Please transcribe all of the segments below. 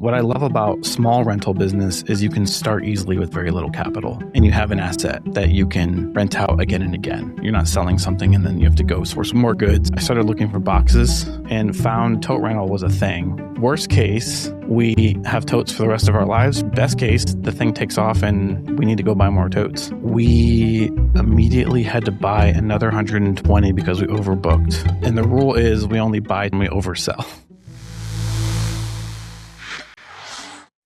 What I love about small rental business is you can start easily with very little capital and you have an asset that you can rent out again and again. You're not selling something and then you have to go source more goods. I started looking for boxes and found tote rental was a thing. Worst case, we have totes for the rest of our lives. Best case, the thing takes off and we need to go buy more totes. We immediately had to buy another 120 because we overbooked. And the rule is we only buy and we oversell.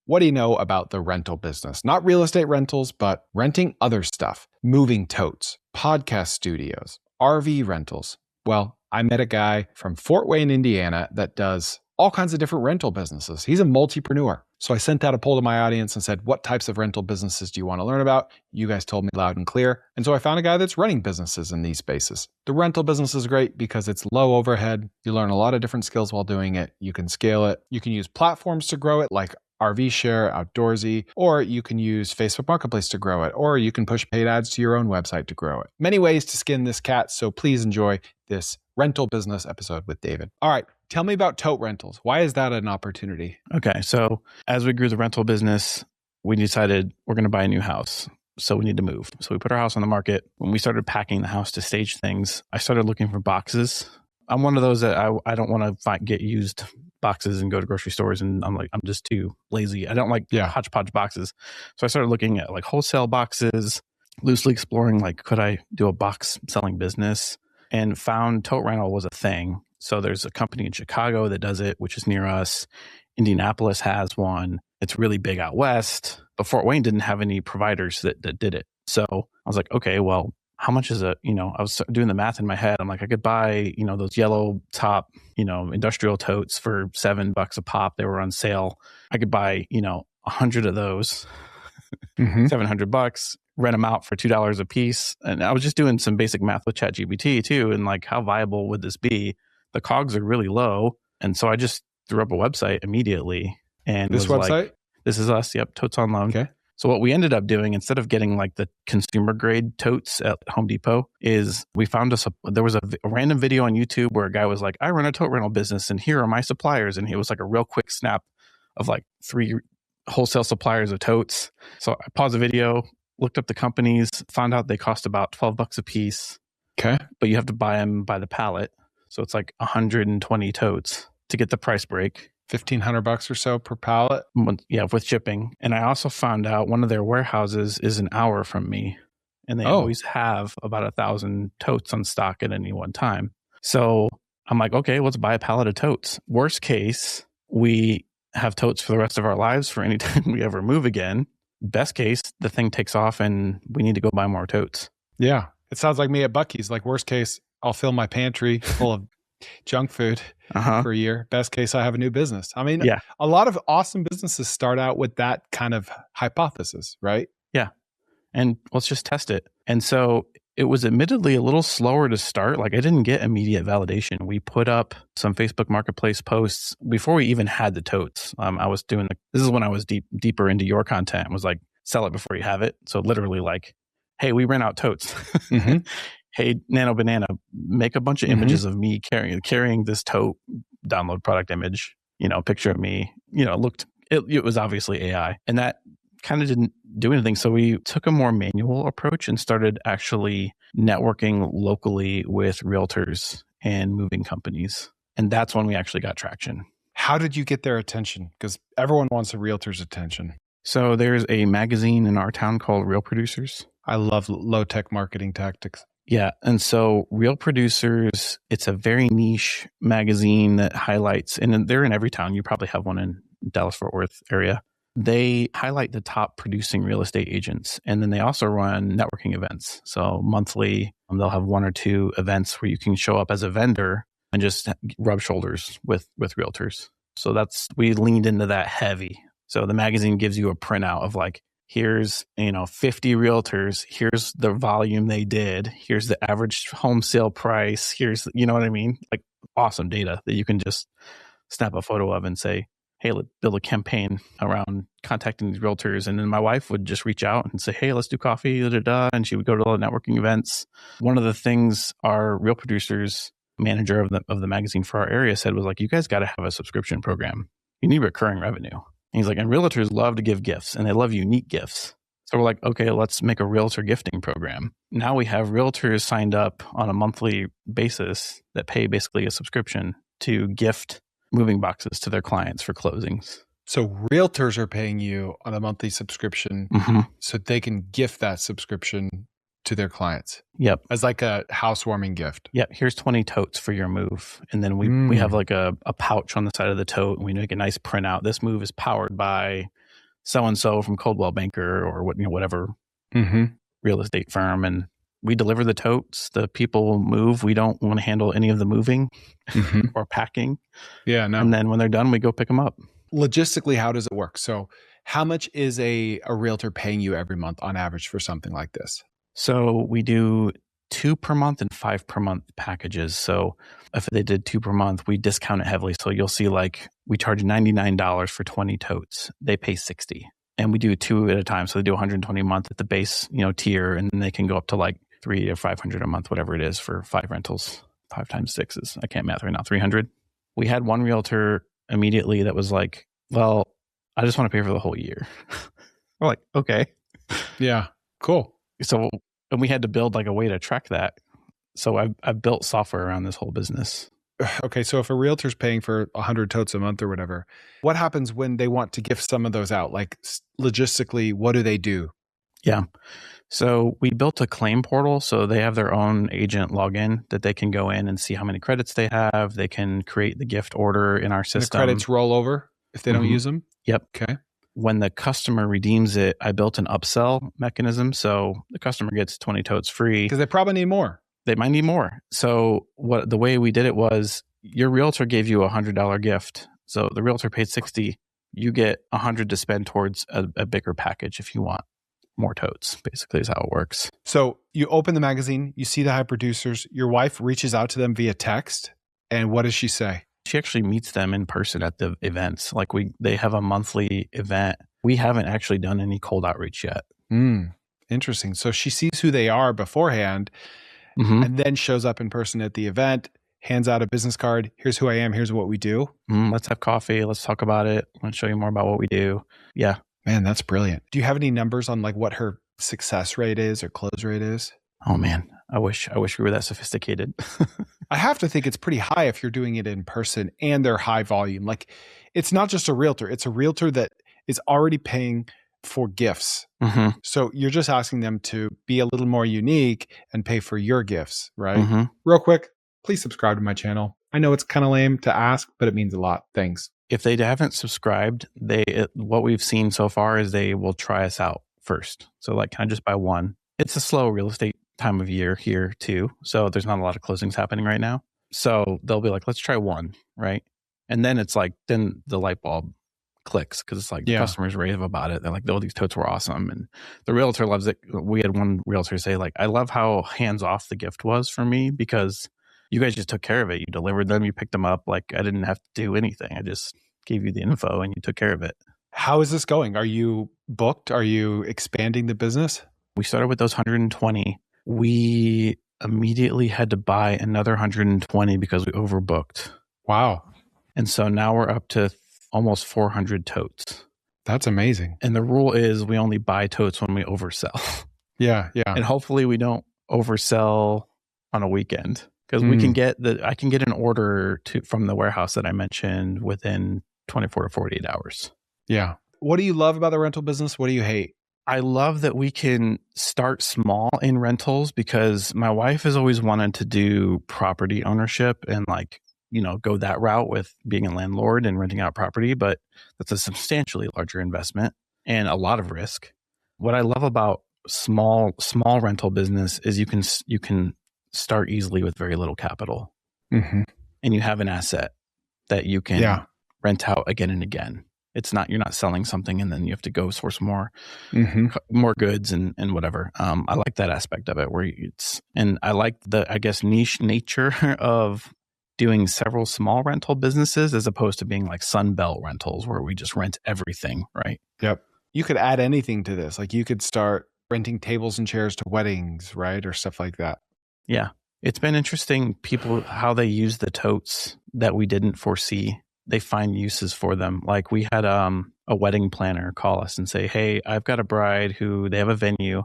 What do you know about the rental business? Not real estate rentals, but renting other stuff. Moving totes, podcast studios, RV rentals. Well, I met a guy from Fort Wayne, Indiana that does all kinds of different rental businesses. He's a multipreneur. So I sent out a poll to my audience and said, what types of rental businesses do you want to learn about? You guys told me loud and clear. And so I found a guy that's running businesses in these spaces. The rental business is great because it's low overhead. You learn a lot of different skills while doing it. You can scale it. You can use platforms to grow it like RVshare, Outdoorsy, or you can use Facebook Marketplace to grow it, or you can push paid ads to your own website to grow it. Many ways to skin this cat, so please enjoy this rental business episode with David. All right, tell me about tote rentals. Why is that an opportunity? Okay, so as we grew the rental business, we decided we're going to buy a new house. So we need to move. So we put our house on the market. When we started packing the house to stage things, I started looking for boxes. I'm one of those that I don't want to get used boxes and go to grocery stores, and I'm just too lazy. I don't like hodgepodge boxes. So I started looking at like wholesale boxes, loosely exploring like, could I do a box selling business, and found tote rental was a thing. So there's a company in Chicago that does it, which is near us. Indianapolis has one. It's really big out west, but Fort Wayne didn't have any providers that did it. So I was like, okay, well, how much is it? I was doing the math in my head. I'm like, I could buy, those yellow top, industrial totes for $7 a pop. They were on sale. I could buy, 100 of those, $700, rent them out for $2 a piece. And I was just doing some basic math with ChatGPT too. And like, how viable would this be? The cogs are really low. And so I just threw up a website immediately. And this website? Like, this is us. Yep. Totes on loan. Okay. So what we ended up doing, instead of getting like the consumer grade totes at Home Depot, is we found there was a random video on YouTube where a guy was like, I run a tote rental business and here are my suppliers. And it was like a real quick snap of like 3 wholesale suppliers of totes. So I paused the video, looked up the companies, found out they cost about $12 a piece. Okay. But you have to buy them by the pallet. So it's like 120 totes to get the price break. $1,500 or so per pallet? Yeah, with shipping. And I also found out one of their warehouses is an hour from me. And they always have about 1,000 totes on stock at any one time. So I'm like, okay, let's buy a pallet of totes. Worst case, we have totes for the rest of our lives for any time we ever move again. Best case, the thing takes off and we need to go buy more totes. Yeah. It sounds like me at Buc-ee's. Like worst case, I'll fill my pantry full of junk food for a year. Best case, I have a new business. I mean, a lot of awesome businesses start out with that kind of hypothesis, right? Yeah. And let's just test it. And so it was admittedly a little slower to start. Like I didn't get immediate validation. We put up some Facebook Marketplace posts before we even had the totes. I was doing this is when I was deeper into your content, was like, sell it before you have it. So literally like, hey, we ran out totes. Hey, Nano Banana, make a bunch of images of me carrying this tote, download product image, picture of me, it was obviously AI. And that kind of didn't do anything. So we took a more manual approach and started actually networking locally with realtors and moving companies. And that's when we actually got traction. How did you get their attention? Because everyone wants a realtor's attention. So there's a magazine in our town called Real Producers. I love low-tech marketing tactics. Yeah. And so Real Producers, it's a very niche magazine that highlights, and they're in every town. You probably have one in Dallas-Fort Worth area. They highlight the top producing real estate agents. And then they also run networking events. So monthly, they'll have 1 or 2 events where you can show up as a vendor and just rub shoulders with realtors. So we leaned into that heavy. So the magazine gives you a printout of like, here's, 50 realtors. Here's the volume they did. Here's the average home sale price. Here's, you know what I mean? Like awesome data that you can just snap a photo of and say, hey, let's build a campaign around contacting these realtors. And then my wife would just reach out and say, hey, let's do coffee, and she would go to all the networking events. One of the things our Real Producers manager of the magazine for our area said was like, you guys got to have a subscription program. You need recurring revenue. And he's like, and realtors love to give gifts and they love unique gifts. So we're like, okay, let's make a realtor gifting program. Now we have realtors signed up on a monthly basis that pay basically a subscription to gift moving boxes to their clients for closings. So realtors are paying you on a monthly subscription so they can gift that subscription to their clients. Yep. As like a housewarming gift. Yep. Here's 20 totes for your move. And then we have like a pouch on the side of the tote and we make a nice printout. This move is powered by so-and-so from Coldwell Banker or whatever real estate firm. And we deliver the totes. The people move. We don't want to handle any of the moving or packing. Yeah, no. And then when they're done, we go pick them up. Logistically, how does it work? So how much is a realtor paying you every month on average for something like this? So we do 2 per month and 5 per month packages. So if they did 2 per month, we discount it heavily. So you'll see like we charge $99 for 20 totes. They pay $60. And we do 2 at a time. So they do 120 a month at the base, tier, and then they can go up to like $300 or $500 a month, whatever it is for 5 rentals. 5 times 6 is, I can't math right now, 300. We had one realtor immediately that was like, well, I just want to pay for the whole year. We're like, okay. Yeah, cool. So, and we had to build like a way to track that. So I've built software around this whole business. Okay. So if a realtor's paying for 100 totes a month or whatever, what happens when they want to gift some of those out? Like logistically, what do they do? Yeah. So we built a claim portal. So they have their own agent login that they can go in and see how many credits they have. They can create the gift order in our system. And the credits roll over if they don't use them? Yep. Okay. When the customer redeems it, I built an upsell mechanism. So the customer gets 20 totes free. Because they probably need more. They might need more. So the way we did it was your realtor gave you $100 gift. So the realtor paid $60. You get $100 to spend towards a bigger package if you want more totes, basically is how it works. So you open the magazine, you see the high producers, your wife reaches out to them via text. And what does she say? She actually meets them in person at the events. Like they have a monthly event. We haven't actually done any cold outreach yet. Interesting. So she sees who they are beforehand and then shows up in person at the event, hands out a business card. Here's who I am. Here's what we do. Let's have coffee. Let's talk about it. I want to show you more about what we do. Yeah. Man, that's brilliant. Do you have any numbers on like what her success rate is or close rate is? Oh man, I wish we were that sophisticated. I have to think it's pretty high if you're doing it in person and they're high volume. Like it's not just a realtor, it's a realtor that is already paying for gifts. So you're just asking them to be a little more unique and pay for your gifts, right? Real quick, please subscribe to my channel. I know it's kind of lame to ask, but it means a lot. Thanks. If they haven't subscribed, what we've seen so far is they will try us out first. So like, can I just buy one? It's a slow real estate time of year here too. So there's not a lot of closings happening right now. So they'll be like, let's try one, right? And then it's like, then the light bulb clicks because it's like the customers rave about it. They're like, oh, these totes were awesome. And the realtor loves it. We had one realtor say like, I love how hands off the gift was for me because you guys just took care of it. You delivered them, you picked them up. Like I didn't have to do anything. I just gave you the info and you took care of it. How is this going? Are you booked? Are you expanding the business? We started with those 120. We immediately had to buy another 120 because we overbooked. Wow. And so now we're up to almost 400 totes. That's amazing. And the rule is we only buy totes when we oversell. Yeah. And hopefully we don't oversell on a weekend because we can I can get an order from the warehouse that I mentioned within 24 to 48 hours. Yeah. What do you love about the rental business? What do you hate? I love that we can start small in rentals because my wife has always wanted to do property ownership and go that route with being a landlord and renting out property, but that's a substantially larger investment and a lot of risk. What I love about small rental business is you can start easily with very little capital and you have an asset that you can rent out again and again. You're not selling something and then you have to go source more goods and whatever. I like that aspect of it and I like the, I guess, niche nature of doing several small rental businesses as opposed to being like Sunbelt rentals where we just rent everything, right? Yep. You could add anything to this. Like you could start renting tables and chairs to weddings, right? Or stuff like that. Yeah. It's been interesting how they use the totes that we didn't foresee. they find uses for them. Like we had a wedding planner call us and say, hey, I've got a bride who they have a venue.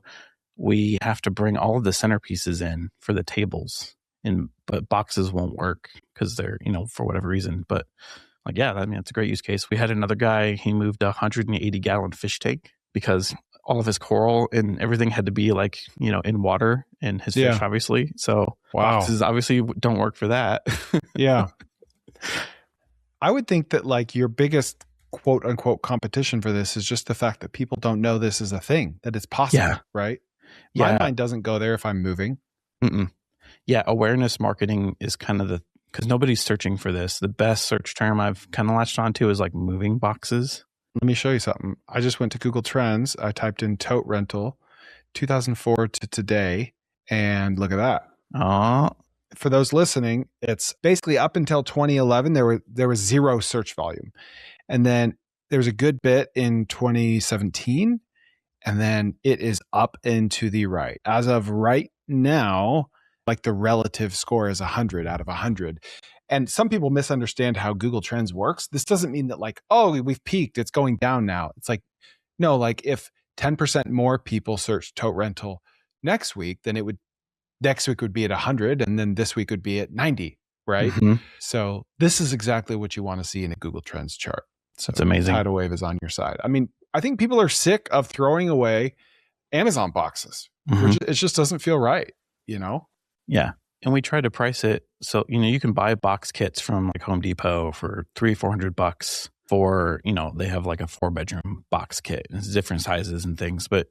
We have to bring all of the centerpieces in for the tables, but boxes won't work because they're, for whatever reason. But like, yeah, I mean, it's a great use case. We had another guy, he moved a 180-gallon fish tank because all of his coral and everything had to be like, in water, and his fish, obviously. So boxes obviously don't work for that. Yeah. I would think that like your biggest quote unquote competition for this is just the fact that people don't know this is a thing, that it's possible, right? My mind doesn't go there if I'm moving. Mm-mm. Yeah. Awareness marketing is kind of because nobody's searching for this. The best search term I've kind of latched onto is like moving boxes. Let me show you something. I just went to Google Trends. I typed in tote rental 2004 to today, and look at that. Oh, for those listening, it's basically up until 2011, there was zero search volume. And then there was a good bit in 2017, and then it is up and to the right. As of right now, like the relative score is 100 out of 100. And some people misunderstand how Google Trends works. This doesn't mean that like, oh, we've peaked, it's going down now. It's like, no, like if 10% more people search tote rental next week, then next week would be at 100, and then this week would be at 90, right? Mm-hmm. So this is exactly what you want to see in a Google Trends chart. So it's amazing. Tidal wave is on your side. I mean, I think people are sick of throwing away Amazon boxes. It just doesn't feel right, Yeah. And we tried to price it. So, you can buy box kits from like Home Depot for $300-$400 for, they have like a 4-bedroom box kit. It's different sizes and things, but,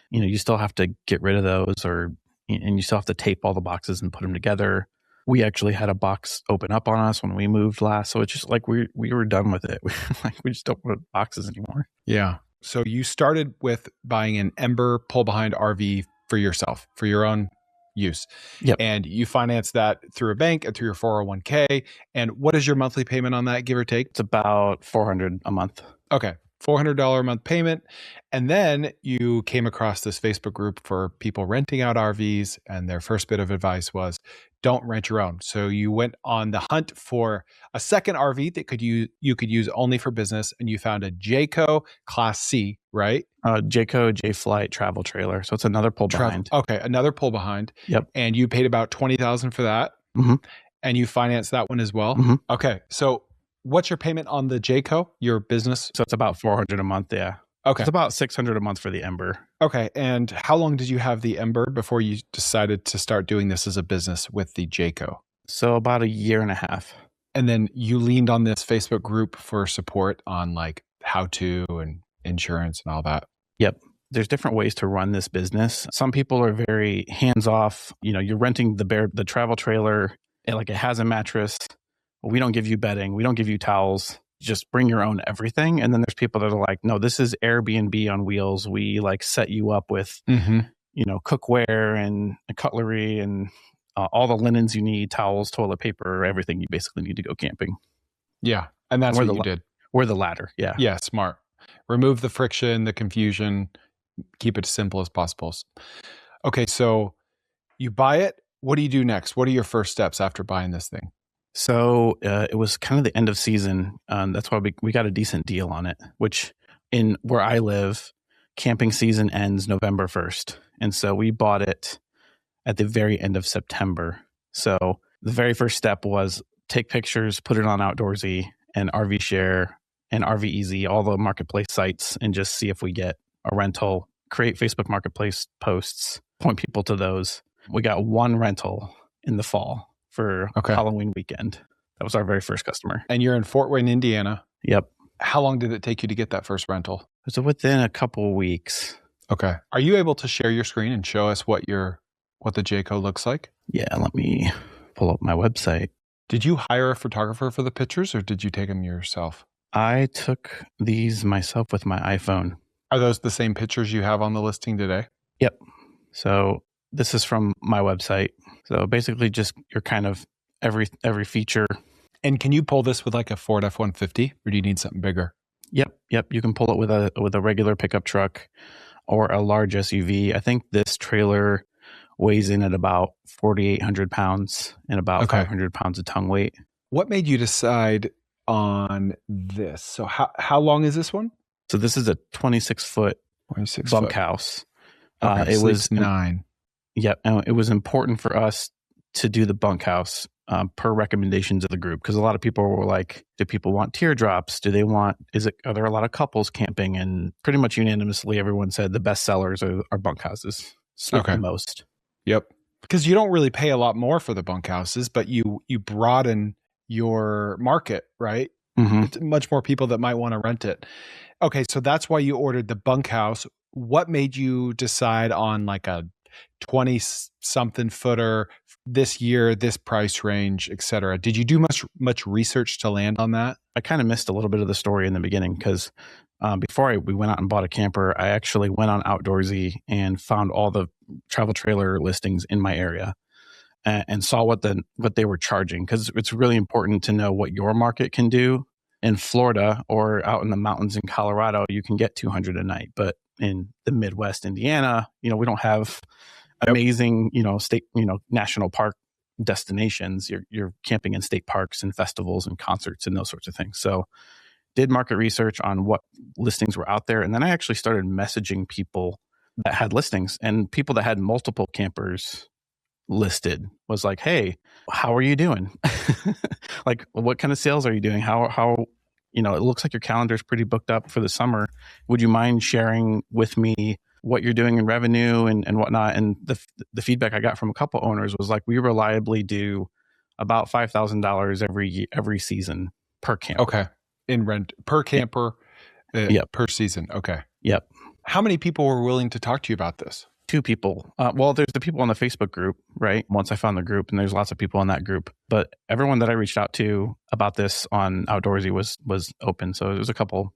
you still have to get rid of those and you still have to tape all the boxes and put them together. We actually had a box open up on us when we moved last. So it's just like we were done with it. We just don't want boxes anymore. Yeah. So you started with buying an Ember pull-behind RV for yourself, for your own use. Yep. And you finance that through a bank and through your 401k. And what is your monthly payment on that, give or take? It's about $400 a month. Okay. $400 a month payment. And then you came across this Facebook group for people renting out RVs. And their first bit of advice was, don't rent your own. So you went on the hunt for a second RV that you could use only for business. And you found a Jayco Class C, right? Jayco J-Flight travel trailer. So it's another pull behind. Okay. Another pull behind. Yep. And you paid about $20,000 for that. Mm-hmm. And you financed that one as well. Mm-hmm. Okay. So what's your payment on the Jayco, your business? So it's about $400 a month. Yeah. Okay. It's about $600 a month for the Ember. Okay. And how long did you have the Ember before you decided to start doing this as a business with the Jayco? So about a year and a half. And then you leaned on this Facebook group for support on like how to and insurance and all that. Yep. There's different ways to run this business. Some people are very hands off. You're renting the travel trailer, and like it has a mattress. We don't give you bedding. We don't give you towels. Just bring your own everything. And then there's people that are like, no, this is Airbnb on wheels. We like set you up with, cookware and cutlery and all the linens you need, towels, toilet paper, everything you basically need to go camping. Yeah. And that's what you did. We're the latter. Yeah. Yeah. Smart. Remove the friction, the confusion, keep it as simple as possible. Okay. So you buy it. What do you do next? What are your first steps after buying this thing? So it was kind of the end of season. That's why we got a decent deal on it, which in where I live, camping season ends November 1st. And so we bought it at the very end of September. So the very first step was take pictures, put it on Outdoorsy and RVshare and RVeasy, all the marketplace sites, and just see if we get a rental, create Facebook Marketplace posts, point people to those. We got one rental in the fall for Halloween weekend. That was our very first customer. And you're in Fort Wayne, Indiana. Yep. How long did it take you to get that first rental? It was within a couple of weeks. Okay. Are you able to share your screen and show us what the Jayco looks like? Yeah, let me pull up my website. Did you hire a photographer for the pictures or did you take them yourself? I took these myself with my iPhone. Are those the same pictures you have on the listing today? Yep. So this is from my website. So basically just your kind of every feature. And can you pull this with like a Ford F-150 or do you need something bigger? Yep. You can pull it with a regular pickup truck or a large SUV. I think this trailer weighs in at about 4,800 pounds and about 500 pounds of tongue weight. What made you decide on this. So how long is this one? So this is a 26-foot 26 bunkhouse. Okay, It was 9. Yeah, it was important for us to do the bunkhouse per recommendations of the group, because a lot of people were like, do people want teardrops? Are there a lot of couples camping? And pretty much unanimously, everyone said the best sellers are bunkhouses. Sleep the most. Yep. Because you don't really pay a lot more for the bunkhouses, but you broaden your market, right? Mm-hmm. It's much more people that might want to rent it. Okay, so that's why you ordered the bunkhouse. What made you decide on like a 20-something footer this year, this price range, et cetera? Did you do much research to land on that? I kind of missed a little bit of the story in the beginning, because before we went out and bought a camper, I actually went on Outdoorsy and found all the travel trailer listings in my area and saw what they were charging, because it's really important to know what your market can do. In Florida or out in the mountains in Colorado, you can get $200 a night, but in the Midwest, Indiana, we don't have amazing, state, national park destinations. You're camping in state parks and festivals and concerts and those sorts of things. So did market research on what listings were out there. And then I actually started messaging people that had listings, and people that had multiple campers listed was like, hey, how are you doing? Like, what kind of sales are you doing? How it looks like your calendar is pretty booked up for the summer. Would you mind sharing with me what you're doing in revenue and whatnot? And the feedback I got from a couple owners was like, we reliably do about $5,000 every season per camper. Okay. In rent per camper, per season. Okay. Yep. How many people were willing to talk to you about this? 2 people. Well, there's the people on the Facebook group, right? Once I found the group, and there's lots of people in that group. But everyone that I reached out to about this on Outdoorsy was open. So it was a couple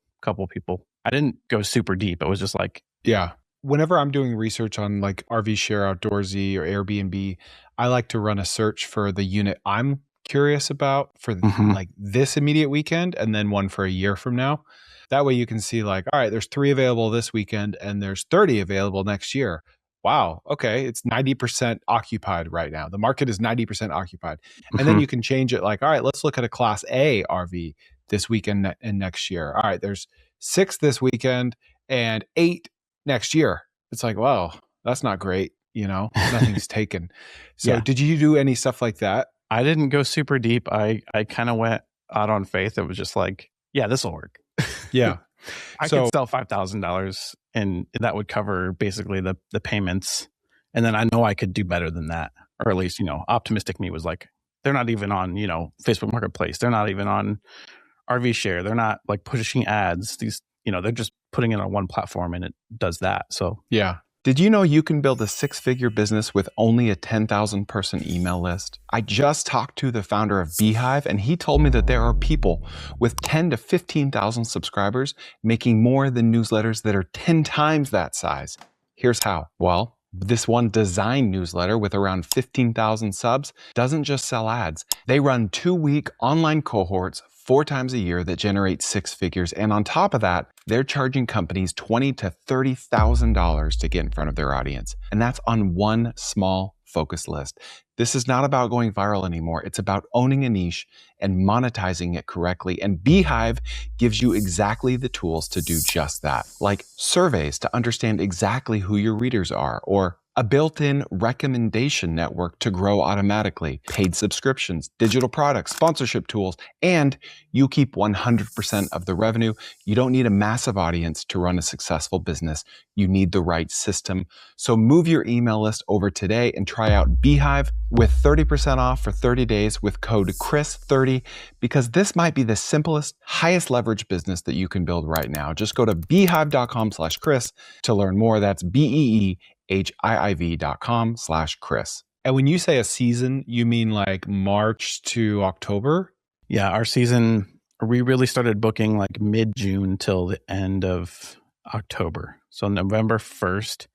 people. I didn't go super deep. It was just like, yeah. Whenever I'm doing research on like RVshare, Outdoorsy, or Airbnb, I like to run a search for the unit I'm curious about for like this immediate weekend, and then one for a year from now. That way you can see like, all right, there's 3 available this weekend and there's 30 available next year. Wow. Okay. It's 90% occupied right now. The market is 90% occupied. And then you can change it like, all right, let's look at a class A RV this weekend and next year. All right, there's 6 this weekend and 8 next year. It's like, wow, that's not great. Nothing's taken. So did you do any stuff like that? I didn't go super deep. I kind of went out on faith. It was just like, yeah, this will work. Yeah. I could sell $5,000 and that would cover basically the payments. And then I know I could do better than that. Or at least, optimistic me was like, they're not even on, Facebook Marketplace. They're not even on RVshare. They're not like pushing ads. These, they're just putting it on one platform and it does that. So yeah. Did you know you can build a 6-figure business with only a 10,000 person email list? I just talked to the founder of Beehive, and he told me that there are people with 10 to 15,000 subscribers making more than newsletters that are 10 times that size. Here's how. Well, this one design newsletter with around 15,000 subs doesn't just sell ads. They run 2-week online cohorts 4 times a year that generate 6 figures. And on top of that, they're charging companies $20,000 to $30,000 to get in front of their audience. And that's on one small focus list. This is not about going viral anymore. It's about owning a niche and monetizing it correctly. And Beehive gives you exactly the tools to do just that, like surveys to understand exactly who your readers are, or a built-in recommendation network to grow automatically, paid subscriptions, digital products, sponsorship tools, and you keep 100% of the revenue. You don't need a massive audience to run a successful business. You need the right system. So move your email list over today and try out Beehive with 30% off for 30 days with code CHRIS30, because this might be the simplest, highest leverage business that you can build right now. Just go to beehive.com/Chris to learn more. That's BEEHIIV.com/Chris. And when you say a season, you mean like March to October? Yeah, our season, we really started booking like mid-June till the end of October. So November 1st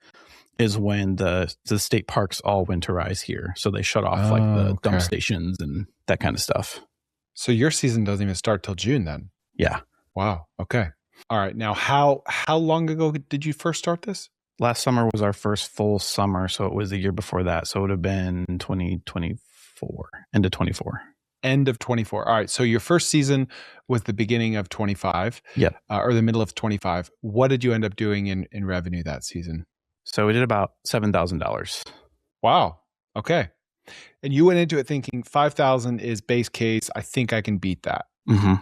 is when the state parks all winterize here. So they shut off like the dump stations and that kind of stuff. So your season doesn't even start till June then? Yeah. Wow. Okay. All right. Now, how long ago did you first start this? Last summer was our first full summer. So it was the year before that. So it would have been 2024, end of 24. End of 24. All right. So your first season was the beginning of 25, Yep. Or the middle of 25. What did you end up doing in revenue that season? So we did about $7,000. Wow. Okay. And you went into it thinking 5,000 is base case. I think I can beat that. Mm-hmm.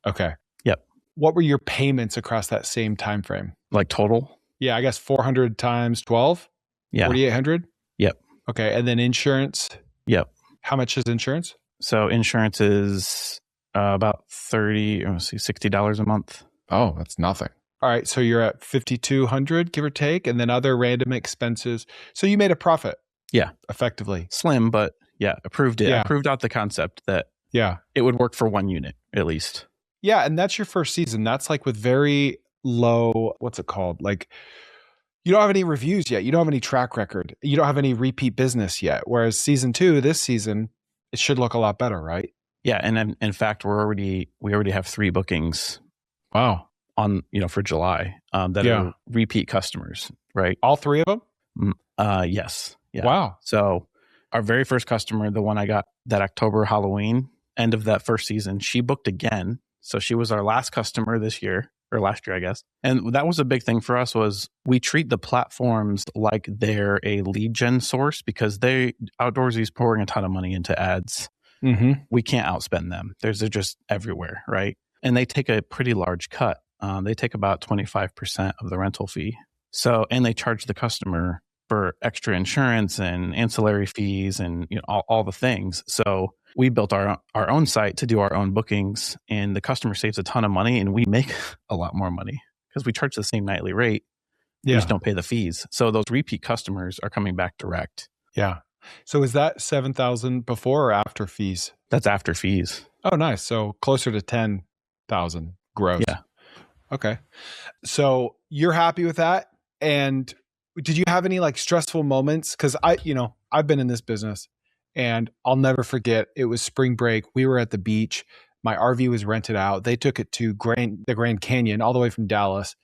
Okay. Yep. What were your payments across that same time frame? Like total? Yeah, I guess 400 times 12? Yeah. 4,800? Yep. Okay. And then insurance? Yep. How much is insurance? So insurance is about $60 a month. Oh, that's nothing. All right. So you're at 5,200, give or take, and then other random expenses. So you made a profit. Yeah. Effectively. Slim, but yeah, approved it. Yeah. I proved out the concept that Yeah. it would work for one unit at least. Yeah. And that's your first season. That's like with very low, what's it called? Like you don't have any reviews yet. You don't have any track record. You don't have any repeat business yet. Whereas season 2, this season, it should look a lot better, right? Yeah. And in fact, we already have 3 bookings. Wow. On, for July, that are repeat customers, right? All 3 of them? Yes. Yeah. Wow. So our very first customer, the one I got that October Halloween, end of that first season, she booked again. So she was our last customer this year, or last year, I guess. And that was a big thing for us was we treat the platforms like they're a lead gen source because Outdoorsy is pouring a ton of money into ads. Mm-hmm. We can't outspend them. They're just everywhere, right? And they take a pretty large cut. They take about 25% of the rental fee. So, and they charge the customer for extra insurance and ancillary fees and all the things. So we built our own site to do our own bookings, and the customer saves a ton of money, and we make a lot more money because we charge the same nightly rate. We just don't pay the fees. So those repeat customers are coming back direct. Yeah. So is that 7,000 before or after fees? That's after fees. Oh, nice. So closer to 10,000 gross. Yeah. Okay. So you're happy with that? And did you have any like stressful moments? Because I've been in this business and I'll never forget. It was spring break. We were at the beach. My RV was rented out. They took it to the Grand Canyon all the way from Dallas.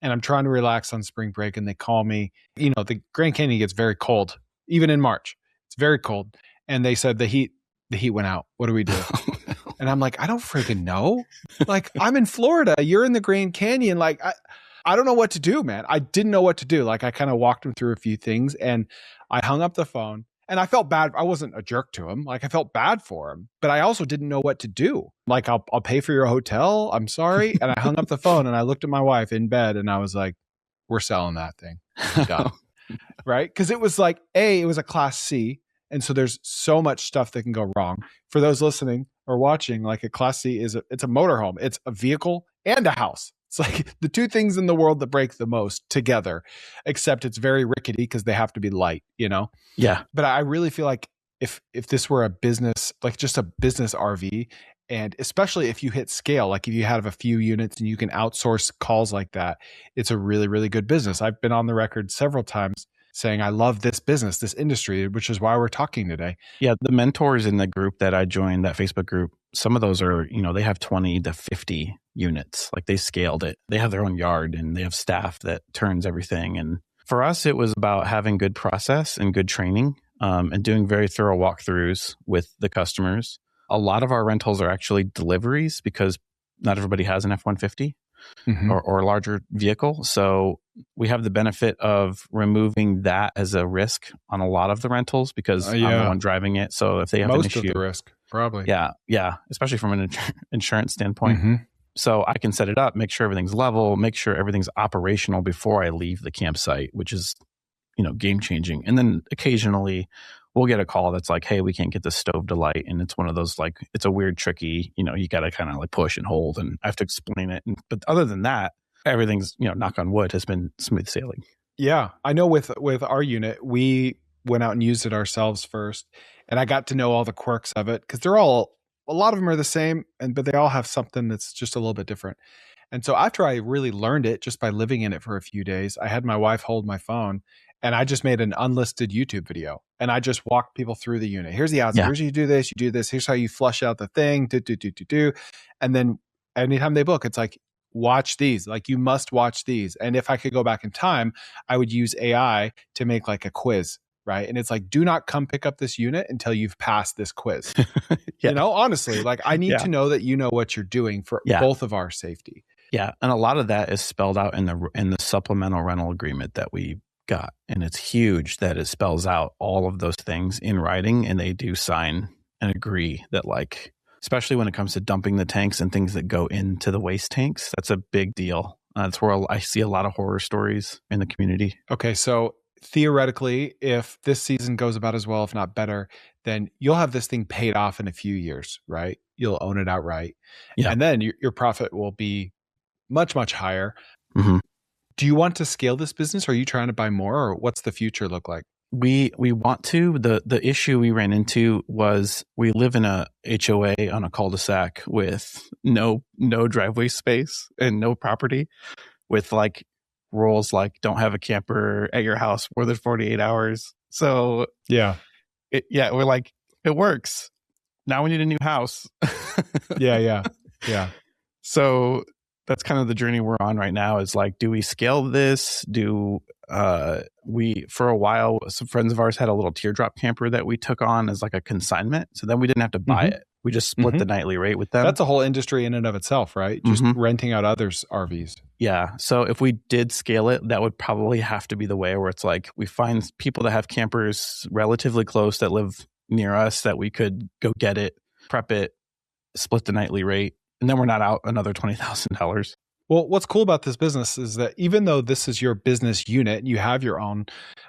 And I'm trying to relax on spring break. And they call me, the Grand Canyon gets very cold, even in March. It's very cold. And they said the heat went out. What do we do? And I'm like, I don't freaking know. Like, I'm in Florida. You're in the Grand Canyon. Like, I don't know what to do, man. I didn't know what to do. Like, I kind of walked him through a few things and I hung up the phone and I felt bad. I wasn't a jerk to him. Like, I felt bad for him, but I also didn't know what to do. Like, I'll pay for your hotel. I'm sorry. And I hung up the phone and I looked at my wife in bed and I was like, we're selling that thing. Done. Right? Because it was like, it was a class C. And so there's so much stuff that can go wrong. For those listening or watching, like a class C it's a motorhome. It's a vehicle and a house. It's like the 2 things in the world that break the most together, except it's very rickety because they have to be light, Yeah. But I really feel like if this were a business, like just a business RV, and especially if you hit scale, like if you have a few units and you can outsource calls like that, it's a really, really good business. I've been on the record several times saying, I love this business, this industry, which is why we're talking today. Yeah. The mentors in the group that I joined, that Facebook group, some of those are, they have 20 to 50 units. Like they scaled it. They have their own yard and they have staff that turns everything. And for us, it was about having good process and good training and doing very thorough walkthroughs with the customers. A lot of our rentals are actually deliveries because not everybody has an F-150 or a larger vehicle. So we have the benefit of removing that as a risk on a lot of the rentals because I'm the one driving it. So if they have most an issue, of the risk, probably. Yeah. Especially from an insurance standpoint. So I can set it up, make sure everything's level, make sure everything's operational before I leave the campsite, which is, game changing. And then occasionally we'll get a call that's like, hey, we can't get the stove to light. And it's one of those, like, it's a weird, tricky, you got to kind of like push and hold and I have to explain it. But other than that, everything's, knock on wood, has been smooth sailing. Yeah. I know with our unit, we went out and used it ourselves first. And I got to know all the quirks of it because a lot of them are the same, but they all have something that's just a little bit different. And so after I really learned it just by living in it for a few days, I had my wife hold my phone and I just made an unlisted YouTube video and I just walked people through the unit. Here's the outside. Here's how you do this. Here's how you flush out the thing. And then anytime they book, it's like, watch these. Like, you must watch these. And if I could go back in time, I would use AI to make like a quiz. right? And it's like, do not come pick up this unit until you've passed this quiz. Yeah. Honestly, like I need Yeah. to know that you know what you're doing for both of our safety. Yeah. And a lot of that is spelled out in the supplemental rental agreement that we got. And it's huge that it spells out all of those things in writing, and they do sign and agree that, like, especially when it comes to dumping the tanks and things that go into the waste tanks, that's a big deal. That's where I see a lot of horror stories in the community. Okay. So theoretically, if this season goes about as well, if not better, then you'll have this thing paid off in a few years, right? You'll own it outright. Yeah. And then your profit will be much, much higher. Mm-hmm. Do you want to scale this business? Are you trying to buy more, or what's the future look like? We want to. The issue we ran into was we live in a HOA on a cul-de-sac with no driveway space and no property, with like rules like don't have a camper at your house more than 48 hours. So yeah, we're like, it works. Now we need a new house. Yeah. So that's kind of the journey we're on right now, is like, do we scale this? We, for a while, some friends of ours had a little teardrop camper that we took on as like a consignment. So then we didn't have to buy it. We just split the nightly rate with them. That's a whole industry in and of itself, right? Just renting out others' RVs. Yeah. So if we did scale it, that would probably have to be the way, where it's like we find people that have campers relatively close that live near us that we could go get it, prep it, split the nightly rate, and then we're not out another $20,000. Well, what's cool about this business is that even though this is your business unit, you have your own,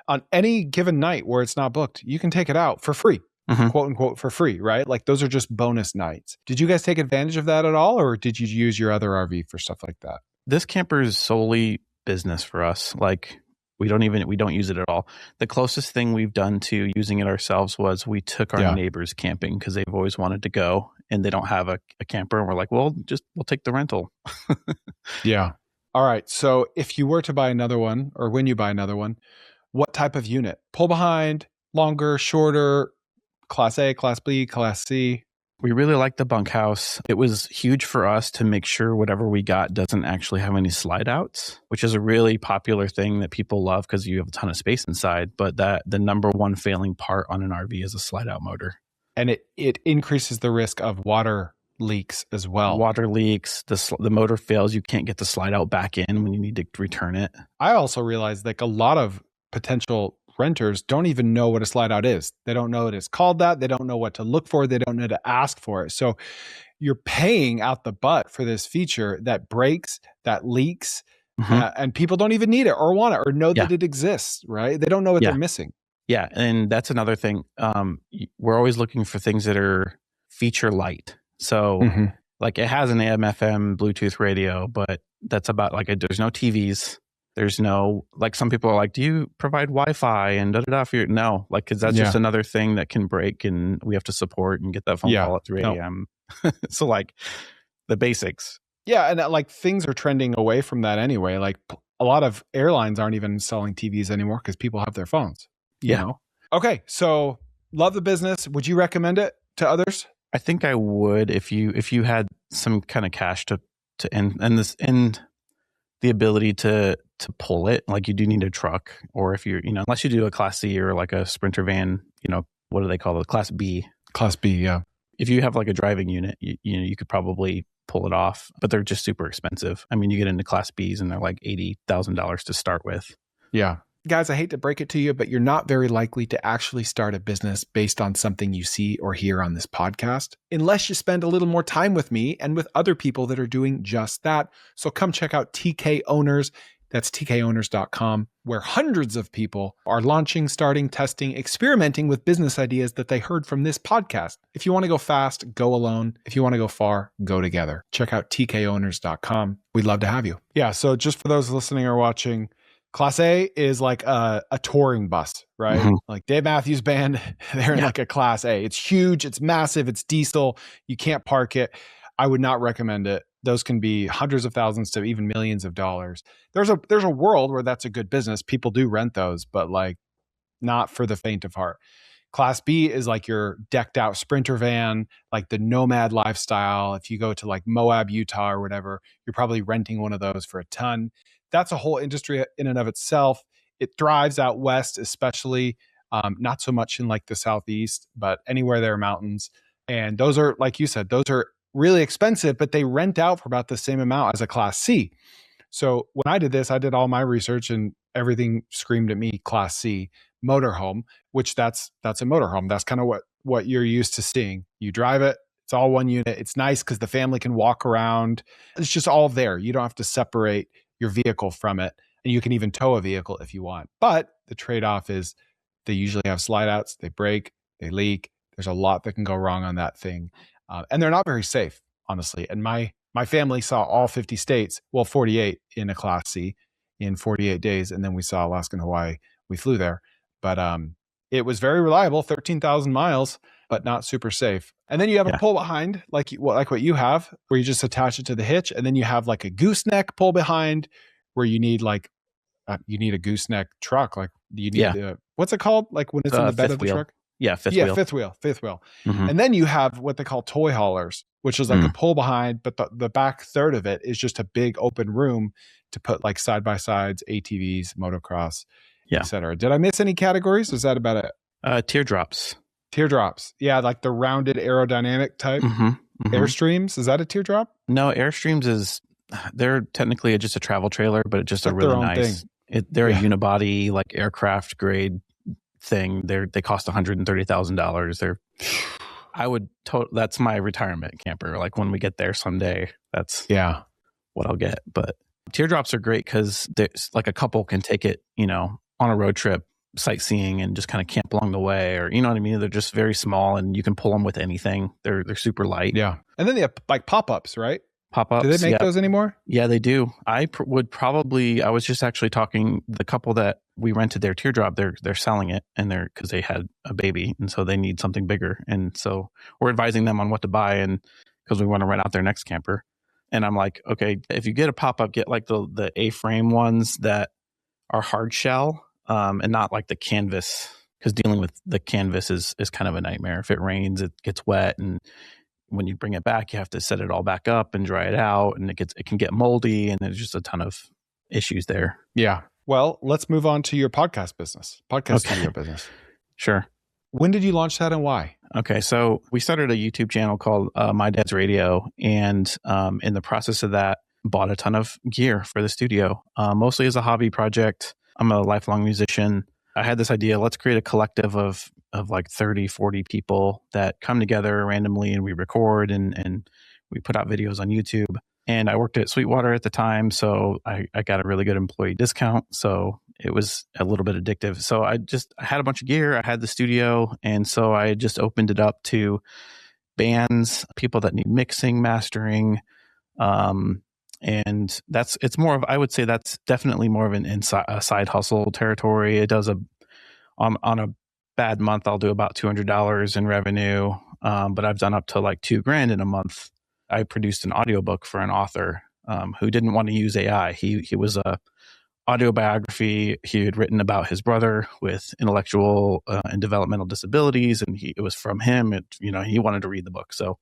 on any given night where it's not booked, you can take it out for free, quote unquote, for free, right? Like those are just bonus nights. Did you guys take advantage of that at all? Or did you use your other RV for stuff like that? This camper is solely business for us. Like we don't use it at all. The closest thing we've done to using it ourselves was we took our neighbors camping because they've always wanted to go and they don't have a camper. And we're like, well, we'll take the rental. Yeah. All right. So if you were to buy another one, or when you buy another one, what type of unit? Pull behind, longer, shorter, Class A, Class B, Class C? We really like the bunkhouse. It was huge for us to make sure whatever we got doesn't actually have any slide outs, which is a really popular thing that people love because you have a ton of space inside. But the number one failing part on an RV is a slide out motor. And it increases the risk of water leaks as well. Water leaks, the motor fails, you can't get the slide out back in when you need to return it. I also realized like a lot of potential renters don't even know what a slide out is. They don't know it is called that. They don't know what to look for. They don't know to ask for it. So you're paying out the butt for this feature that breaks, that leaks, and people don't even need it or want it or know that it exists, right? They don't know what they're missing. Yeah. And that's another thing. We're always looking for things that are feature light. So like it has an AM, FM, Bluetooth radio, but that's about like there's no TVs. There's no, like some people are like, do you provide Wi-Fi and da-da-da for your, no, like, cause that's just another thing that can break and we have to support and get that phone call at 3 a.m. So like the basics. Yeah. And like things are trending away from that anyway. Like a lot of airlines aren't even selling TVs anymore because people have their phones. You know? Okay. So love the business. Would you recommend it to others? I think I would if you had some kind of cash to end the ability to pull it. Like you do need a truck, or if you're, unless you do a Class C or like a Sprinter van, what do they call it? Class B. Class B, yeah. If you have like a driving unit, you could probably pull it off, but they're just super expensive. I mean, you get into Class Bs and they're like $80,000 to start with. Yeah. Guys, I hate to break it to you, but you're not very likely to actually start a business based on something you see or hear on this podcast, unless you spend a little more time with me and with other people that are doing just that. So come check out TK Owners. That's tkowners.com, where hundreds of people are launching, starting, testing, experimenting with business ideas that they heard from this podcast. If you want to go fast, go alone. If you want to go far, go together. Check out tkowners.com. We'd love to have you. Yeah. So just for those listening or watching, Class A is like a touring bus, right? Like Dave Matthews Band, they're in like a Class A. It's huge, it's massive, it's diesel. You can't park it. I would not recommend it. Those can be hundreds of thousands to even millions of dollars. There's a world where that's a good business. People do rent those, but like not for the faint of heart. Class B is like your decked out Sprinter van, like the nomad lifestyle. If you go to like Moab, Utah or whatever, you're probably renting one of those for a ton. That's a whole industry in and of itself. It thrives out west, especially Not so much in like the Southeast, but anywhere there are mountains. And those are, like you said, those are really expensive, but they rent out for about the same amount as a Class C. So when I did this, I did all my research and everything screamed at me Class C motorhome, which that's a motorhome. That's kind of what you're used to seeing. You drive it. It's all one unit. It's nice because the family can walk around. It's just all there. You don't have to separate your vehicle from it. And you can even tow a vehicle if you want. But the trade-off is they usually have slide outs. They break, they leak. There's a lot that can go wrong on that thing. And they're not very safe, honestly. And my family saw all 50 states, well, 48 in a Class C in 48 days. And then we saw Alaska and Hawaii. We flew there. But it was very reliable, 13,000 miles, but not super safe. And then you have a pull behind, like what you have, where you just attach it to the hitch. And then you have like a gooseneck pull behind, where you need like you need a gooseneck truck. Like you need what's it called? Like when it's in the bed of the truck. Fifth wheel. Fifth wheel. Mm-hmm. And then you have what they call toy haulers, which is like a pull behind, but the back third of it is just a big open room to put like side by sides, ATVs, motocross, etc. Did I miss any categories? Is that about it? Teardrops. Teardrops. Yeah, like the rounded aerodynamic type. Airstreams. Is that a teardrop? No, Airstreams they're technically just a travel trailer, but it's just a really nice. They're a unibody, like aircraft grade thing. They cost $130,000. That's my retirement camper. Like when we get there someday, that's what I'll get. But teardrops are great because there's like a couple can take it, on a road trip, sightseeing, and just kind of camp along the way, or you know what I mean. They're just very small, and you can pull them with anything. They're super light. Yeah, and then they have like pop-ups, right? Pop-ups. Do they make those anymore? Yeah, they do. I was just actually talking, the couple that we rented their teardrop, they're selling it, and because they had a baby, and so they need something bigger. And so we're advising them on what to buy, and because we want to rent out their next camper. And I'm like, okay, if you get a pop-up, get like the A-frame ones that are hard shell, and not like the canvas, because dealing with the canvas is kind of a nightmare. If it rains, it gets wet, and when you bring it back, you have to set it all back up and dry it out, and it can get moldy, and there's just a ton of issues there. Yeah. Well, let's move on to your podcast studio business. Sure. When did you launch that and why? Okay. So we started a YouTube channel called My Dad's Radio, and in the process of that, bought a ton of gear for the studio, mostly as a hobby project. I'm a lifelong musician. I had this idea, let's create a collective of like 30, 40 people that come together randomly, and we record and we put out videos on YouTube. And I worked at Sweetwater at the time, so I got a really good employee discount. So it was a little bit addictive. So I had a bunch of gear. I had the studio. And so I just opened it up to bands, people that need mixing, mastering. And I would say that's definitely more of a side hustle territory. It does on a bad month, I'll do about $200 in revenue. But I've done up to like $2,000 in a month. I produced an audiobook for an author who didn't want to use AI. He was a audio biography. He had written about his brother with intellectual and developmental disabilities, and it was from him. He wanted to read the book, so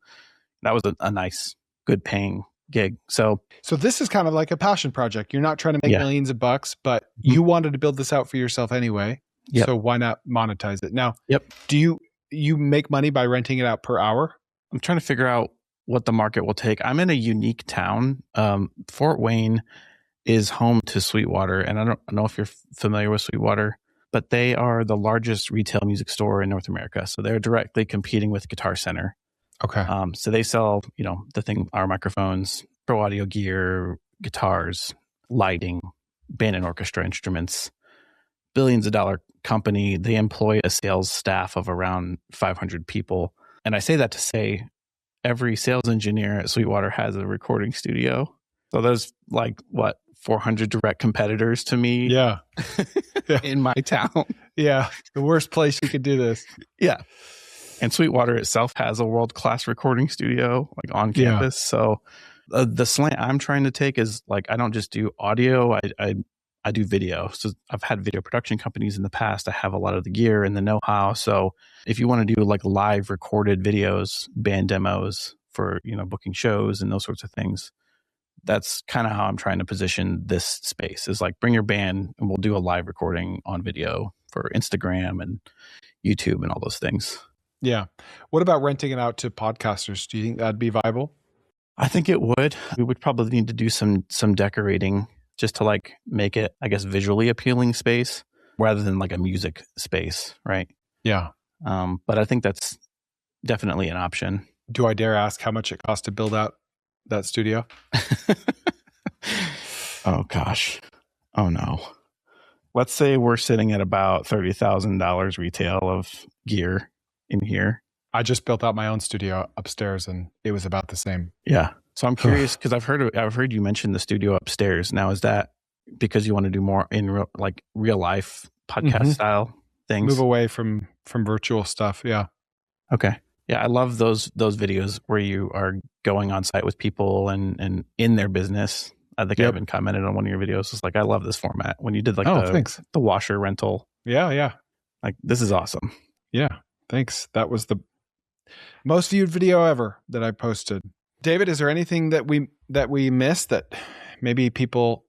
that was a nice, good paying gig. So this is kind of like a passion project. You're not trying to make millions of bucks, but you wanted to build this out for yourself anyway. Yep. So why not monetize it now? Yep. Do you make money by renting it out per hour? I'm trying to figure out what the market will take. I'm in a unique town. Fort Wayne is home to Sweetwater, and I don't know if you're familiar with Sweetwater, but they are the largest retail music store in North America. So they're directly competing with Guitar Center. Okay. So they sell, our microphones, pro audio gear, guitars, lighting, band and orchestra instruments, billions of dollar company. They employ a sales staff of around 500 people. And I say that to say every sales engineer at Sweetwater has a recording studio. So there's 400 direct competitors to me. Yeah. In my town. Yeah. The worst place you could do this. Yeah. And Sweetwater itself has a world-class recording studio on campus. So the slant I'm trying to take is I don't just do audio. I do video. So I've had video production companies in the past. I have a lot of the gear and the know-how. So if you want to do live recorded videos, band demos for, booking shows and those sorts of things, that's kind of how I'm trying to position this space is bring your band and we'll do a live recording on video for Instagram and YouTube and all those things. Yeah. What about renting it out to podcasters? Do you think that'd be viable? I think it would. We would probably need to do some decorating just to like make it, I guess, visually appealing space rather than like a music space, right? Yeah. But I think that's definitely an option. Do I dare ask how much it costs to build out that studio? Oh gosh. Oh no. Let's say we're sitting at about $30,000 retail of gear in here. I just built out my own studio upstairs and it was about the same. Yeah. So I'm curious because I've heard you mention the studio upstairs. Now, is that because you want to do more in real life podcast style things? Move away from virtual stuff. Yeah. Okay. Yeah, I love those videos where you are going on site with people and in their business. I think I even commented on one of your videos. It's like, I love this format. When you did like the washer rental. Yeah. Like, this is awesome. Yeah. Thanks. That was the most viewed video ever that I posted. David, is there anything that we missed that maybe people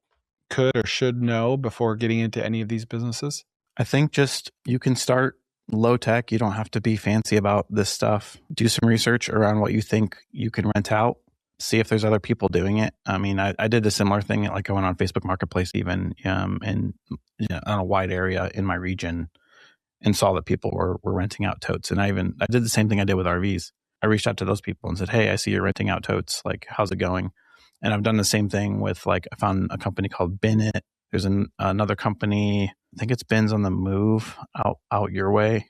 could or should know before getting into any of these businesses? I think just you can start low tech. You don't have to be fancy about this stuff. Do some research around what you think you can rent out. See if there's other people doing it. I mean, I did a similar thing. Like I went on Facebook Marketplace even and on a wide area in my region and saw that people were renting out totes. And I did the same thing I did with RVs. I reached out to those people and said, hey, I see you're renting out totes. Like, how's it going? And I've done the same thing with I found a company called Bin It. There's another company, I think it's Bins on the Move out your way,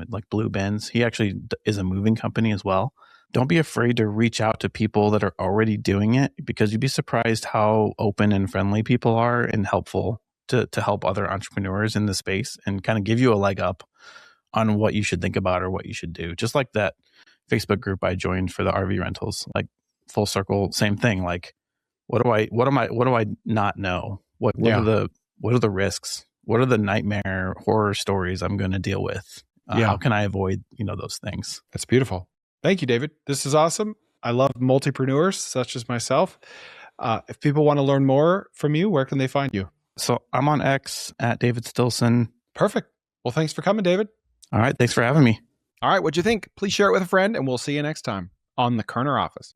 like Blue Bins. He actually is a moving company as well. Don't be afraid to reach out to people that are already doing it because you'd be surprised how open and friendly people are and helpful to help other entrepreneurs in the space and kind of give you a leg up on what you should think about or what you should do. Just like that Facebook group I joined for the RV rentals, like full circle, same thing. Like, what do I not know? What are the risks? What are the nightmare horror stories I'm going to deal with? How can I avoid, those things? That's beautiful. Thank you, David. This is awesome. I love multipreneurs such as myself. If people want to learn more from you, where can they find you? So I'm on X at David Stillson. Perfect. Well, thanks for coming, David. All right. Thanks for having me. All right. What'd you think? Please share it with a friend and we'll see you next time on the Koerner Office.